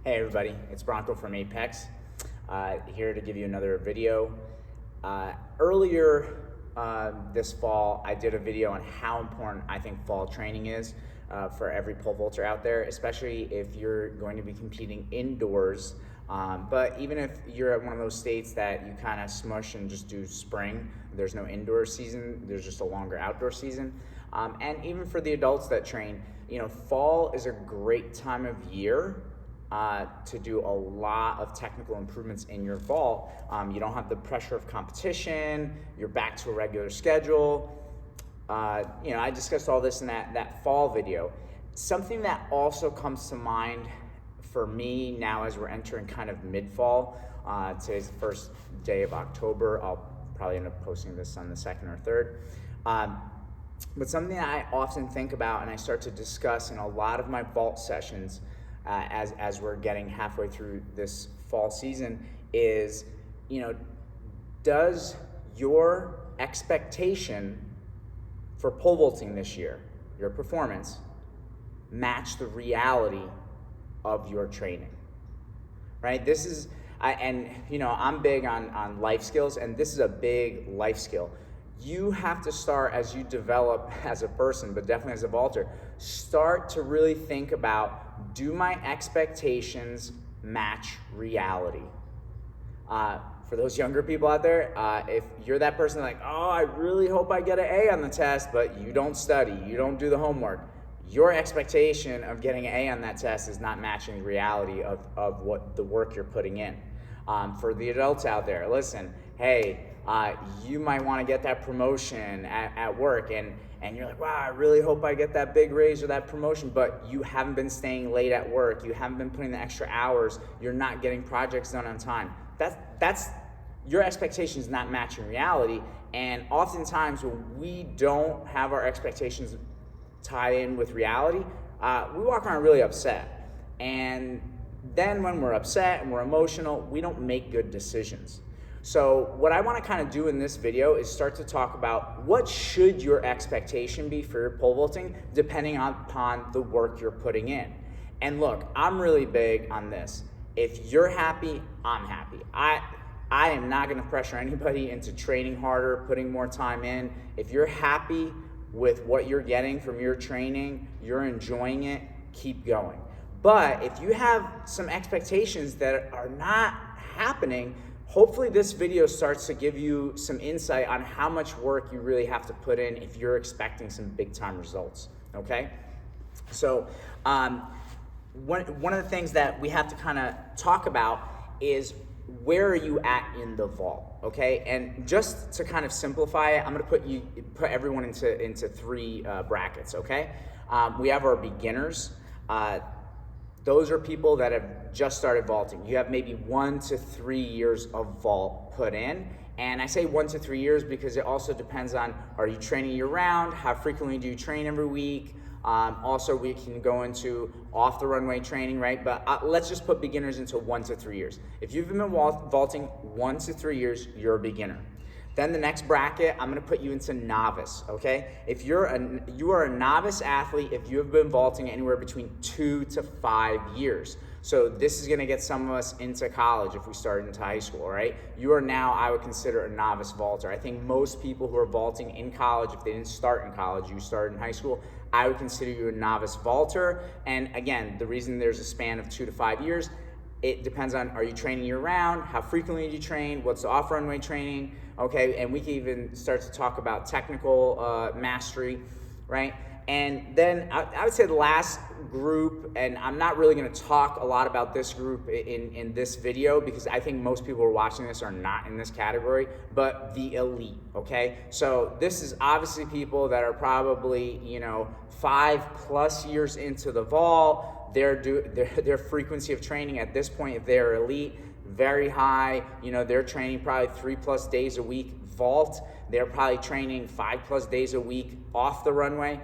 Hey everybody, it's Bronco from Apex, here to give you another video. Earlier this fall, I did a video on how important I think fall training is for every pole vaulter out there, especially if you're going to be competing indoors. But even if you're at one of those states that you kind of smush and just do spring, there's no indoor season, there's just a longer outdoor season. And even for the adults that train, fall is a great time of year to do a lot of technical improvements in your vault. You don't have the pressure of competition, you're back to a regular schedule. I discussed all this in that fall video. Something that also comes to mind for me now as we're entering kind of mid-fall, today's the first day of October, I'll probably end up posting this on the 2nd or 3rd. But something that I often think about and I start to discuss in a lot of my vault sessions as we're getting halfway through this fall season is, does your expectation for pole vaulting this year, your performance, match the reality of your training, right? This is, I'm big on life skills, and this is a big life skill. You have to start, as you develop as a person, but definitely as a vaulter, start to really think about, do my expectations match reality? For those younger people out there, if you're that person like, oh, I really hope I get an A on the test, but you don't study, you don't do the homework, your expectation of getting an A on that test is not matching the reality of what the work you're putting in. For the adults out there, listen, hey, you might want to get that promotion at work, and you're like, wow, I really hope I get that big raise or that promotion, but you haven't been staying late at work, you haven't been putting the extra hours, you're not getting projects done on time. That's your expectations not matching reality. And oftentimes when we don't have our expectations tie in with reality, we walk around really upset. And then when we're upset and we're emotional, we don't make good decisions. So what I want to kind of do in this video is start to talk about what should your expectation be for your pole vaulting depending upon the work you're putting in. And look, I'm really big on this. If you're happy, I'm happy. I am not going to pressure anybody into training harder, putting more time in. If you're happy with what you're getting from your training, you're enjoying it, keep going. But if you have some expectations that are not happening, hopefully this video starts to give you some insight on how much work you really have to put in if you're expecting some big time results, okay? So one of the things that we have to kind of talk about is, where are you at in the vault, okay? And just to kind of simplify it, I'm gonna put everyone into three brackets, okay? We have our beginners. Those are people that have just started vaulting. You have maybe 1 to 3 years of vault put in. And I say 1 to 3 years because it also depends on, are you training year round? How frequently do you train every week? Also, we can go into off the runway training, right? But let's just put beginners into 1 to 3 years. If you've been vaulting 1 to 3 years, you're a beginner. Then the next bracket, I'm gonna put you into novice, okay? If you are a novice athlete, if you have been vaulting anywhere between 2 to 5 years. So this is gonna get some of us into college if we started into high school, right? You are now, I would consider, a novice vaulter. I think most people who are vaulting in college, if they didn't start in college, you started in high school, I would consider you a novice vaulter. And again, the reason there's a span of 2 to 5 years, it depends on, are you training year round? How frequently do you train? What's the off-runway training? Okay, and we can even start to talk about technical mastery, right? And then I would say the last group, and I'm not really gonna talk a lot about this group in this video because I think most people who are watching this are not in this category, but the elite, okay? So this is obviously people that are probably, 5+ years into the vault. Their frequency of training at this point, they're elite, very high. They're training probably 3+ days a week vault. They're probably training 5+ days a week off the runway,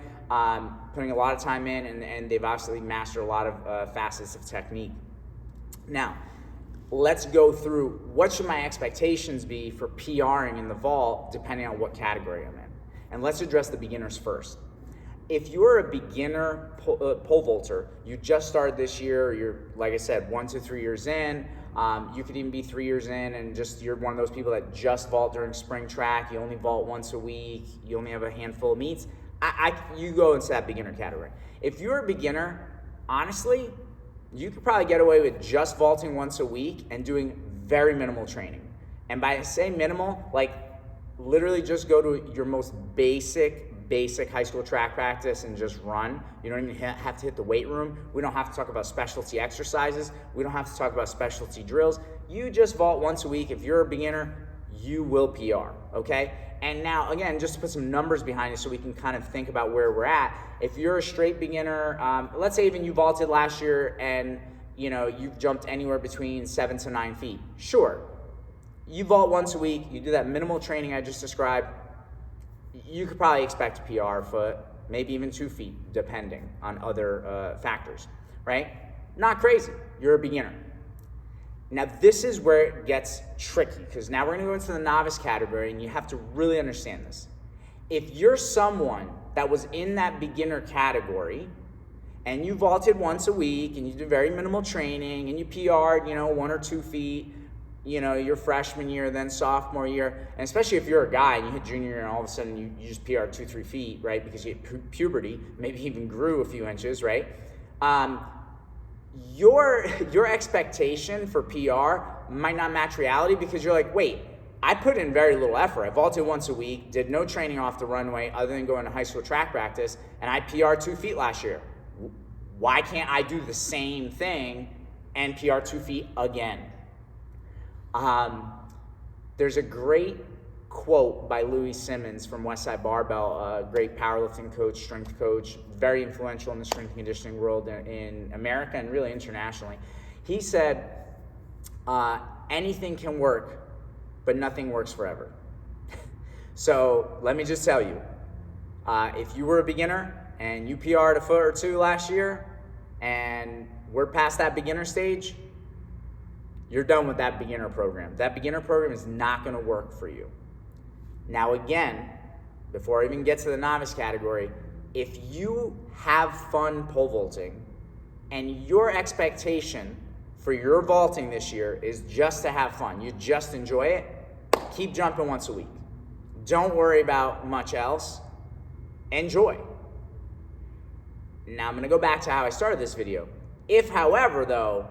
putting a lot of time in, and they've obviously mastered a lot of facets of technique. Now, let's go through what should my expectations be for PRing in the vault depending on what category I'm in. And let's address the beginners first. if you're a beginner pole vaulter, you just started this year, you're, like I said, 1 to 3 years in, you could even be 3 years in and just you're one of those people that just vault during spring track, you only vault once a week, you only have a handful of meets, you go into that beginner category. If you're a beginner, honestly, you could probably get away with just vaulting once a week and doing very minimal training. And by say minimal, like literally just go to your most basic high school track practice and just run. You don't even have to hit the weight room. We don't have to talk about specialty exercises. We don't have to talk about specialty drills. You just vault once a week. If you're a beginner, you will PR, okay? And now, again, just to put some numbers behind it so we can kind of think about where we're at. If you're a straight beginner, let's say even you vaulted last year and you've jumped anywhere between 7 to 9 feet. Sure, you vault once a week, you do that minimal training I just described, you could probably expect a PR foot, maybe even 2 feet, depending on other factors, right? Not crazy, you're a beginner. Now this is where it gets tricky, because now we're gonna go into the novice category and you have to really understand this. If you're someone that was in that beginner category and you vaulted once a week and you did very minimal training and you PR'd, 1 or 2 feet, your freshman year, then sophomore year, and especially if you're a guy and you hit junior year and all of a sudden you just PR 2-3 feet, right? Because you hit puberty, maybe even grew a few inches, right? Your expectation for PR might not match reality because you're like, wait, I put in very little effort. I vaulted once a week, did no training off the runway other than going to high school track practice, and I PR'd 2 feet last year. Why can't I do the same thing and PR 2 feet again? There's a great quote by Louis Simmons from Westside Barbell, a great powerlifting coach, strength coach, very influential in the strength and conditioning world in America and really internationally. He said, anything can work, but nothing works forever. So let me just tell you, if you were a beginner and you PR'd a foot or 2 last year and we're past that beginner stage, you're done with that beginner program. That beginner program is not gonna work for you. Now again, before I even get to the novice category, if you have fun pole vaulting and your expectation for your vaulting this year is just to have fun, you just enjoy it, keep jumping once a week. Don't worry about much else. Enjoy. Now I'm gonna go back to how I started this video. If, however, though,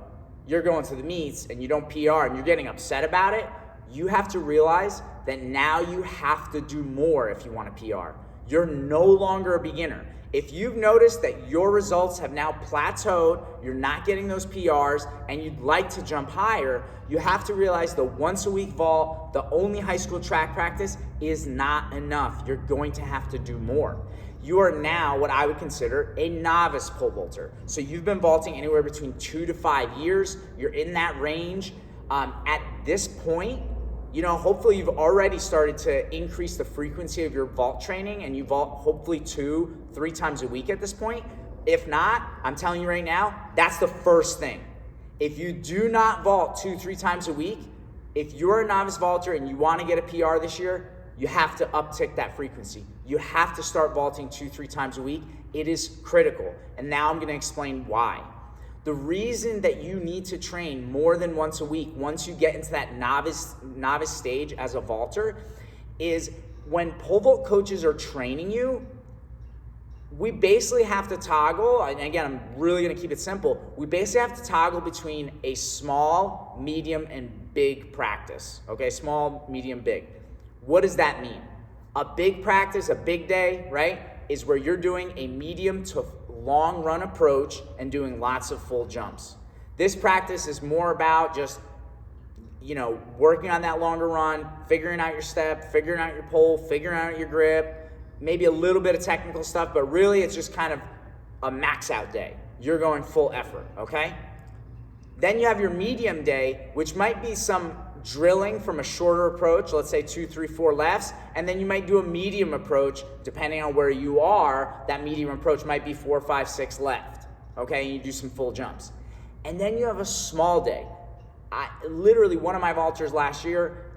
you're going to the meets and you don't PR and you're getting upset about it, you have to realize that now you have to do more if you want to PR. You're no longer a beginner. If you've noticed that your results have now plateaued, you're not getting those PRs, and you'd like to jump higher, you have to realize the once a week vault, the only high school track practice, is not enough. You're going to have to do more. You are now what I would consider a novice pole vaulter. So you've been vaulting anywhere between 2 to 5 years. You're in that range. At this point, hopefully you've already started to increase the frequency of your vault training and you vault hopefully 2-3 times a week at this point. If not, I'm telling you right now, that's the first thing. If you do not vault 2-3 times a week, if you're a novice vaulter and you want to get a PR this year, you have to uptick that frequency. You have to start vaulting 2-3 times a week. It is critical. And now I'm going to explain why. The reason that you need to train more than once a week, once you get into that novice stage as a vaulter, is when pole vault coaches are training you, we basically have to toggle, and again, I'm really going to keep it simple. We basically have to toggle between a small, medium, and big practice. Okay, small, medium, big. What does that mean? A big practice, a big day, right, is where you're doing a medium to long run approach and doing lots of full jumps. This practice is more about just, working on that longer run, figuring out your step, figuring out your pole, figuring out your grip, maybe a little bit of technical stuff, but really it's just kind of a max out day. You're going full effort, okay? Then you have your medium day, which might be some drilling from a shorter approach, let's say 2, 3, 4 lefts, and then you might do a medium approach, depending on where you are. That medium approach might be 4, 5, 6 left, okay, and you do some full jumps. And then you have a small day. Literally, one of my vaulters last year,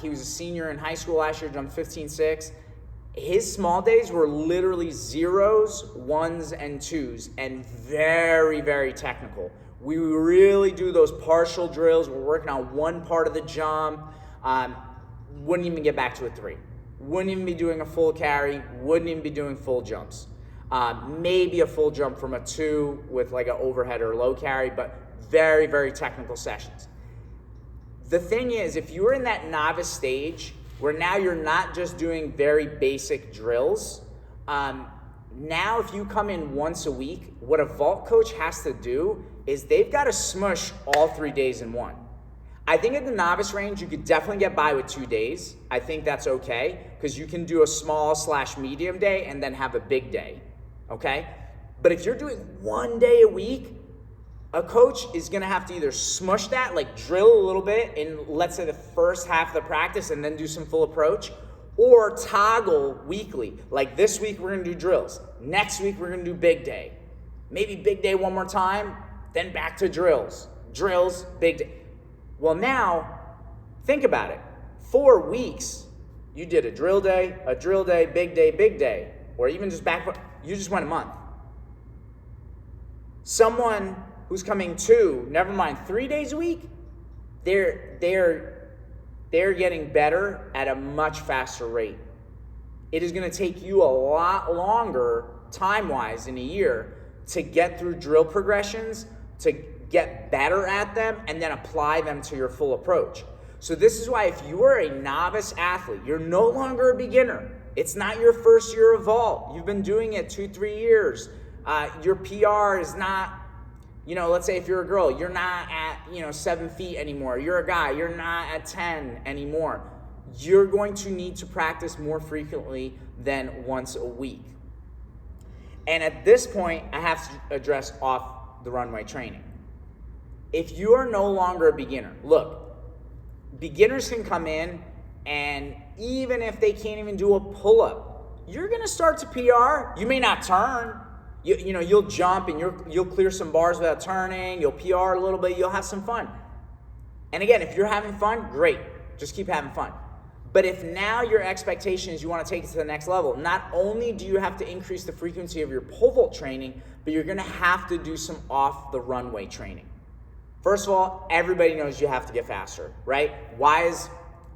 he was a senior in high school last year, jumped 15.6. his small days were literally zeros, ones, and twos, and very, very technical. We really do those partial drills. We're working on one part of the jump. Wouldn't even get back to a 3. Wouldn't even be doing a full carry. Wouldn't even be doing full jumps. Maybe a full jump from a 2 with like an overhead or low carry, but very, very technical sessions. The thing is, if you're in that novice stage where now you're not just doing very basic drills, now if you come in once a week, what a vault coach has to do is they've got to smush all 3 days in one. I think at the novice range, you could definitely get by with 2 days. I think that's okay, because you can do a small/medium day and then have a big day, okay? But if you're doing 1 day a week, a coach is gonna have to either smush that, like drill a little bit in, let's say, the first half of the practice and then do some full approach, or toggle weekly. Like this week, we're gonna do drills. Next week, we're gonna do big day. Maybe big day one more time, then back to drills. Drills, big day. Well, now, think about it. 4 weeks, you did a drill day, big day, or even just you just went a month. Someone who's coming 3 days a week, they're getting better at a much faster rate. It is gonna take you a lot longer, time-wise, in a year to get through drill progressions, to get better at them, and then apply them to your full approach. So this is why if you are a novice athlete, you're no longer a beginner. It's not your first year of vault. You've been doing it 2-3 years. Your PR is not, let's say if you're a girl, you're not at, 7 feet anymore. You're a guy, you're not at 10 anymore. You're going to need to practice more frequently than once a week. And at this point, I have to address off the runway training. If you are no longer a beginner, look, beginners can come in, and even if they can't even do a pull-up, you're gonna start to PR. You may not turn. You'll jump and you'll clear some bars without turning. You'll PR a little bit. You'll have some fun. And again, if you're having fun, great. Just keep having fun. But if now your expectation is you want to take it to the next level, not only do you have to increase the frequency of your pole vault training, but you're gonna have to do some off the runway training. First of all, everybody knows you have to get faster, right? Why is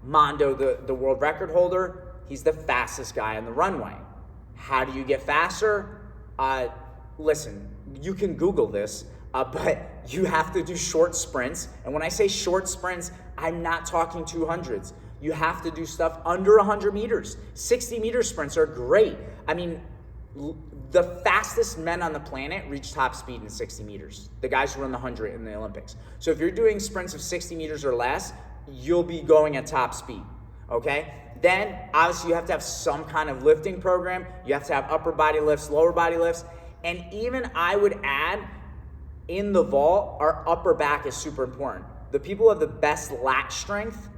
Mondo the world record holder? He's the fastest guy on the runway. How do you get faster? Listen, you can Google this, but you have to do short sprints. And when I say short sprints, I'm not talking 200s. You have to do stuff under 100 meters. 60-meter sprints are great. I mean, the fastest men on the planet reach top speed in 60 meters. The guys who run the 100 in the Olympics. So if you're doing sprints of 60 meters or less, you'll be going at top speed, okay? Then, obviously, you have to have some kind of lifting program. You have to have upper body lifts, lower body lifts. And even I would add, in the vault, our upper back is super important. The people who have the best lat strength,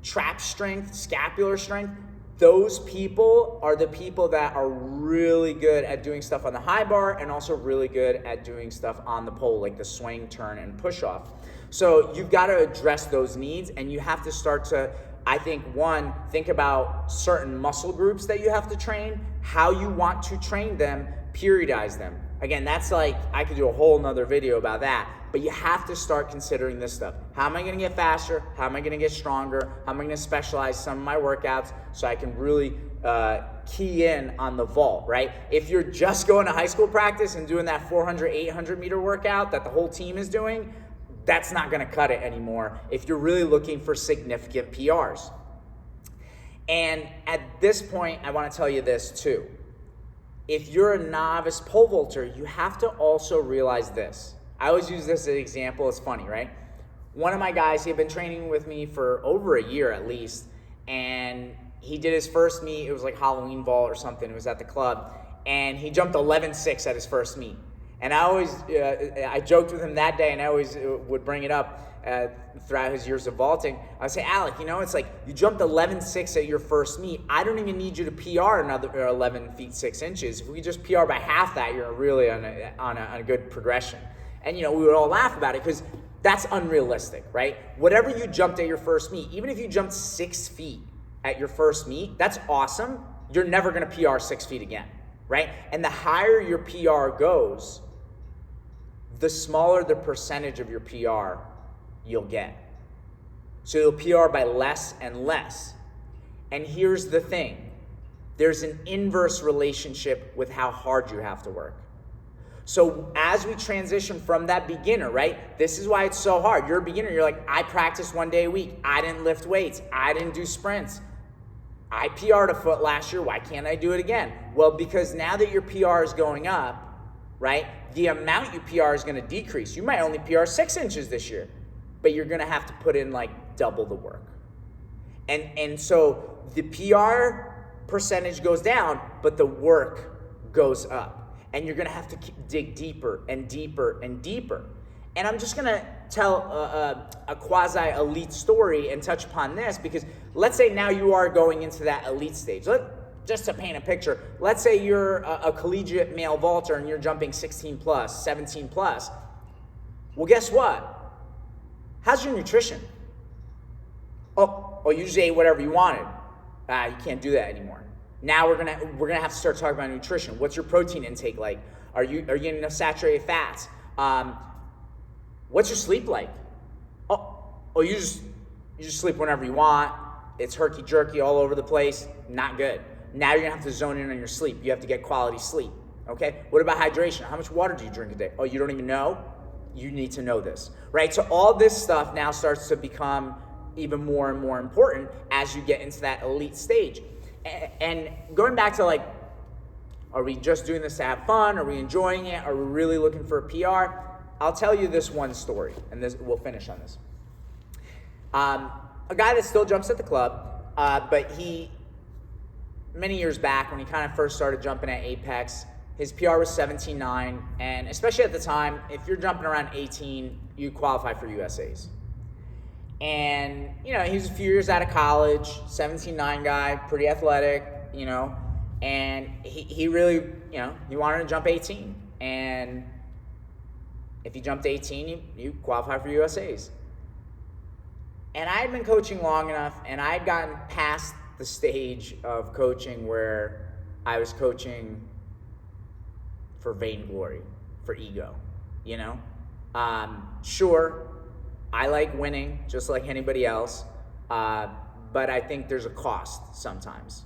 trap strength, scapular strength, those people are the people that are really good at doing stuff on the high bar and also really good at doing stuff on the pole, like the swing, turn, and push off. So you've got to address those needs, and you have to start to, I think, one, think about certain muscle groups that you have to train, how you want to train them, periodize them. Again, that's like, I could do a whole nother video about that, but you have to start considering this stuff. How am I gonna get faster? How am I gonna get stronger? How am I gonna specialize some of my workouts so I can really key in on the vault, right? If you're just going to high school practice and doing that 400, 800 meter workout that the whole team is doing, that's not gonna cut it anymore if you're really looking for significant PRs. And at this point, I wanna tell you this too. If you're a novice pole vaulter, you have to also realize this. I always use this as an example. It's funny, right? One of my guys, he had been training with me for over a year at least, and he did his first meet. It was like Halloween vault or something. It was at the club, and he jumped 11.6 at his first meet. And I joked with him that day, and I always would bring it up throughout his years of vaulting. I would say, Alec, it's like you jumped 11.6 at your first meet. I don't even need you to PR another 11 feet 6 inches. If we just PR by half that, you're really on a good progression. And we would all laugh about it because that's unrealistic, right? Whatever you jumped at your first meet, even if you jumped 6 feet at your first meet, that's awesome. you're never going to PR 6 feet again, right? And the higher your PR goes, the smaller the percentage of your PR you'll get. So you'll PR by less and less. And here's the thing. There's an inverse relationship with how hard you have to work. So as we transition from that beginner, right? This is why it's so hard. You're a beginner. You're like, I practiced 1 day a week. I didn't lift weights. I didn't do sprints. I PR'd a foot last year. Why can't I do it again? Well, because now that your PR is going up, right? The amount you PR is going to decrease. You might only PR 6 inches this year, but you're going to have to put in like double the work. And so the PR percentage goes down, but the work goes up. And you're going to have to dig deeper and deeper and deeper. And I'm just going to tell a quasi-elite story and touch upon this, because let's say now you are going into that elite stage. Just to paint a picture, let's say you're a collegiate male vaulter and you're jumping 16 plus, 17 plus. Well, guess what? How's your nutrition? Oh, you just ate whatever you wanted. You can't do that anymore. Now we're gonna have to start talking about nutrition. What's your protein intake like? Are you getting enough saturated fats? What's your sleep like? You just sleep whenever you want. It's herky jerky all over the place. Not good. Now you're gonna have to zone in on your sleep. You have to get quality sleep. Okay? What about hydration? How much water do you drink a day? Oh, you don't even know? You need to know this, right? So all this stuff now starts to become even more and more important as you get into that elite stage. And going back to like, are we just doing this to have fun? Are we enjoying it? Are we really looking for a PR? I'll tell you this one story, and we'll finish on this. A guy that still jumps at the club, but many years back when he kind of first started jumping at Apex, his PR was 17.9, and especially at the time, if you're jumping around 18, you qualify for USAs. And, he was a few years out of college, 17.9 guy, pretty athletic, and he really, he wanted to jump 18. And if you jumped 18, you qualify for USAs. And I had been coaching long enough, and I had gotten past the stage of coaching where I was coaching for vainglory, for ego, Sure, I like winning just like anybody else, but I think there's a cost sometimes.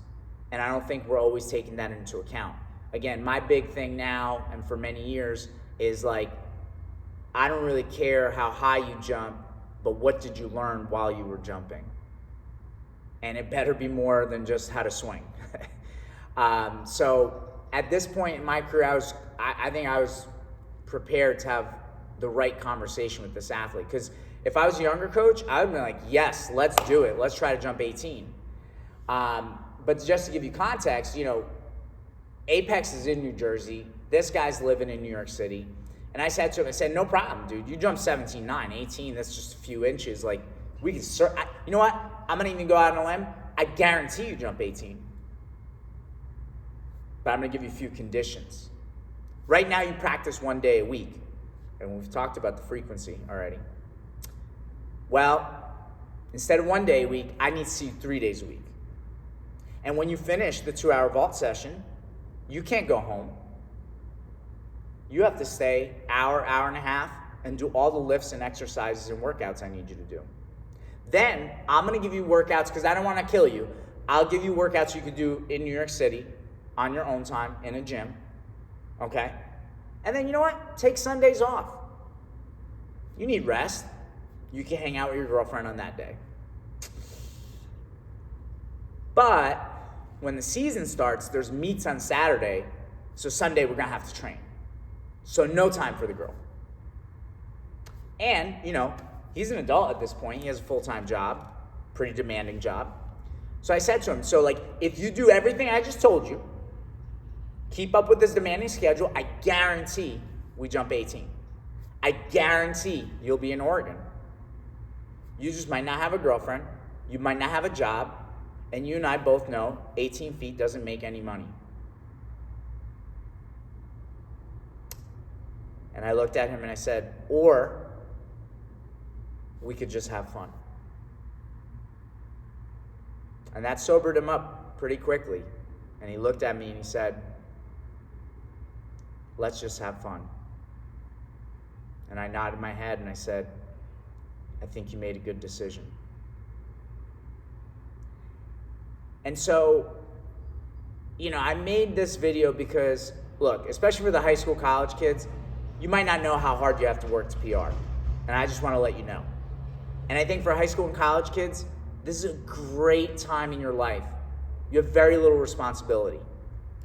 And I don't think we're always taking that into account. Again, my big thing now and for many years is like, I don't really care how high you jump, but what did you learn while you were jumping? And it better be more than just how to swing. So at this point in my career, I think I was prepared to have the right conversation with this athlete. Because if I was a younger coach, I would be like, yes, let's do it. Let's try to jump 18. But just to give you context, Apex is in New Jersey. This guy's living in New York City. And I said to him, no problem, dude. You jump 17.9, 18, that's just a few inches. Like, we can you know what? I'm going to even go out on a limb. I guarantee you jump 18. But I'm going to give you a few conditions. Right now, you practice 1 day a week. And we've talked about the frequency already. Well, instead of 1 day a week, I need to see you 3 days a week. And when you finish the 2-hour vault session, you can't go home. You have to stay hour and a half and do all the lifts and exercises and workouts I need you to do. Then I'm going to give you workouts because I don't want to kill you. I'll give you workouts you could do in New York City on your own time in a gym. Okay? And then you know what? Take Sundays off. You need rest. You can hang out with your girlfriend on that day. But when the season starts, there's meets on Saturday. So Sunday we're going to have to train. So no time for the girl. And, he's an adult at this point. He has a full-time job, pretty demanding job. So I said to him, if you do everything I just told you, keep up with this demanding schedule, I guarantee we jump 18. I guarantee you'll be in Oregon. You just might not have a girlfriend. You might not have a job. And you and I both know 18 feet doesn't make any money. And I looked at him and I said, or we could just have fun. And that sobered him up pretty quickly. And he looked at me and he said, let's just have fun. And I nodded my head and I said, I think you made a good decision. And so, I made this video because, look, especially for the high school, college kids, you might not know how hard you have to work to PR. And I just want to let you know. And I think for high school and college kids, this is a great time in your life. You have very little responsibility,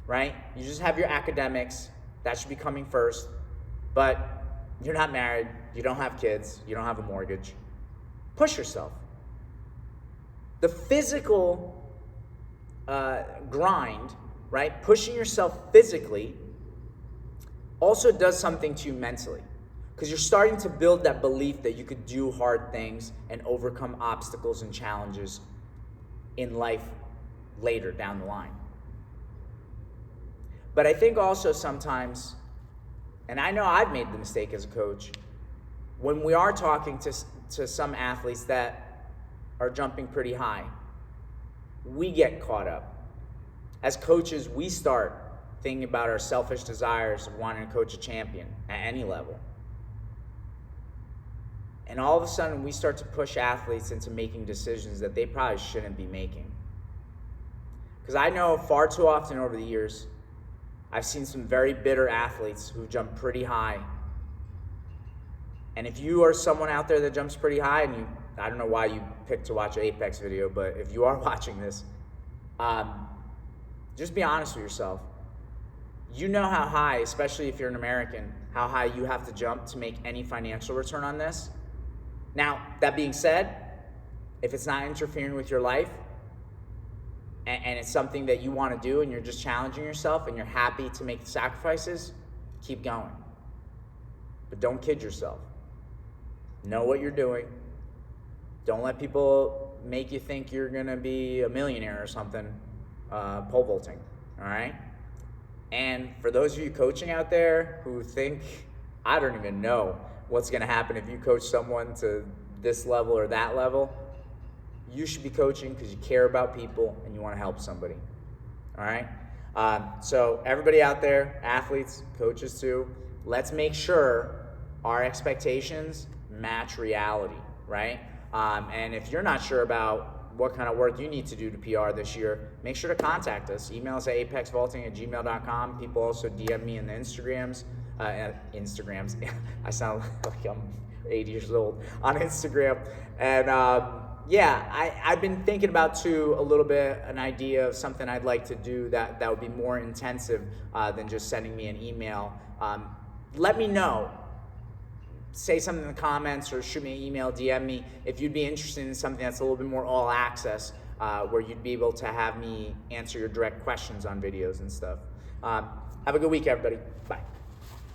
right? You just have your academics. That should be coming first. But you're not married. You don't have kids. You don't have a mortgage. Push yourself. The physical grind, right? Pushing yourself physically also does something to you mentally, because you're starting to build that belief that you could do hard things and overcome obstacles and challenges in life later down the line. But I think also sometimes, and I know I've made the mistake as a coach, when we are talking to some athletes that are jumping pretty high, we get caught up. As coaches, we start thinking about our selfish desires of wanting to coach a champion at any level. And all of a sudden, we start to push athletes into making decisions that they probably shouldn't be making. Because I know far too often over the years, I've seen some very bitter athletes who jump pretty high. And if you are someone out there that jumps pretty high, and I don't know why you picked to watch an Apex video, but if you are watching this, just be honest with yourself. You know how high, especially if you're an American, how high you have to jump to make any financial return on this. Now, that being said, if it's not interfering with your life, and it's something that you want to do, and you're just challenging yourself, and you're happy to make the sacrifices, keep going. But don't kid yourself. Know what you're doing. Don't let people make you think you're going to be a millionaire or something pole vaulting, all right? And for those of you coaching out there who think, I don't even know what's going to happen if you coach someone to this level or that level, you should be coaching because you care about people and you want to help somebody, all right? So everybody out there, athletes, coaches too, let's make sure our expectations match reality, right? And if you're not sure about what kind of work you need to do to PR this year, make sure to contact us. Email us at apexvaulting@gmail.com. People also DM me in the Instagrams. I sound like I'm 80 years old on Instagram. And I've been thinking about too a little bit an idea of something I'd like to do that would be more intensive than just sending me an email. Let me know. Say something in the comments or shoot me an email, DM me if you'd be interested in something that's a little bit more all access, where you'd be able to have me answer your direct questions on videos and stuff. Have a good week, everybody. Bye.